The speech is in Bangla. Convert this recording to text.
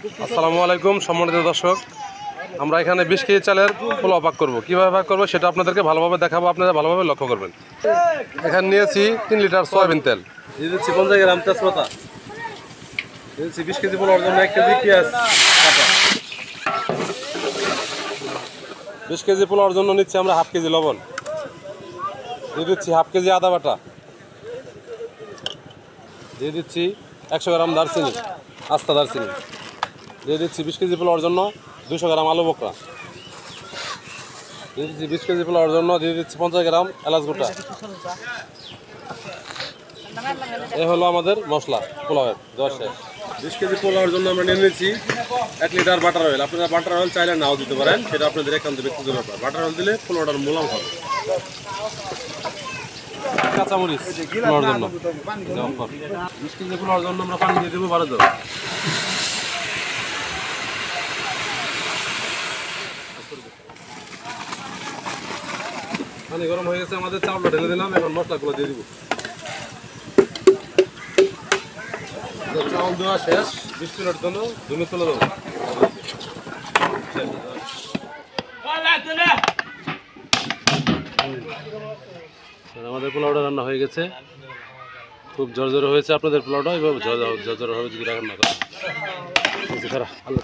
আসসালামু আলাইকুম সম্মানিত দর্শক, আমরা এখানে 20 কেজি চালের পোলাও পাক করব। কীভাবে পাক করবো সেটা আপনাদেরকে ভালোভাবে দেখাবো, আপনারা ভালোভাবে লক্ষ্য করবেন। এখানে নিয়েছি 3 লিটার সয়াবিন তেল, দিয়ে দিচ্ছি 50 গ্রাম তেজপাতা, দিয়ে দিচ্ছি 20 কেজি পোলাওর জন্য 1 কেজি পেঁয়াজ কাটা, 20 কেজি পোলাওর জন্য নিচ্ছি আমরা হাফ কেজি লবণ, দিয়ে দিচ্ছি হাফ কেজি আদা বাটা, দিয়ে দিচ্ছি 100 গ্রাম দারচিনি, আস্তা দারচিনি, দিয়ে দিচ্ছি 20 কেজি পোলাওর জন্য 200 গ্রাম আলু বকরা, দিয়ে দিচ্ছি 20 কেজি পোলাওর জন্য দিয়ে দিচ্ছি 50 গ্রাম এলাচ গোটা। এই হলো আমাদের মশলা পোলাওয়ের 20 কেজি পোলাওর জন্য আমরা নিয়ে নিচ্ছি 1 লিটার বাটার অয়েল। আপনারা বাটার অয়েল চাইলে নাও দিতে পারেন, সেটা আপনাদের একান্ত ব্যক্তিগত ব্যাপার। বাটার অয়েল দিলে পোলাওটার মোলাম হবে। কাঁচামরিচ পোলাওর জন্য 20 কেজি পোলাওর জন্য আমরা পানি দিয়ে দেবো 12 জগ। পানি গরম হয়ে গেছে, আমাদের চাউলটা ঢেলে দিলাম, এখন মশলাগুলো দিয়ে দিব। চাউল দেওয়া শেষ, 20 মিনিট জন্য ধুয়ে তুলে দেবো। আমাদের পোলাওটা রান্না হয়ে গেছে, খুব ঝরঝরে হয়েছে। আপনাদের পোলাওটা এইভাবে ঝরঝরে হবে যদি রান্না করেন। আল্লাহ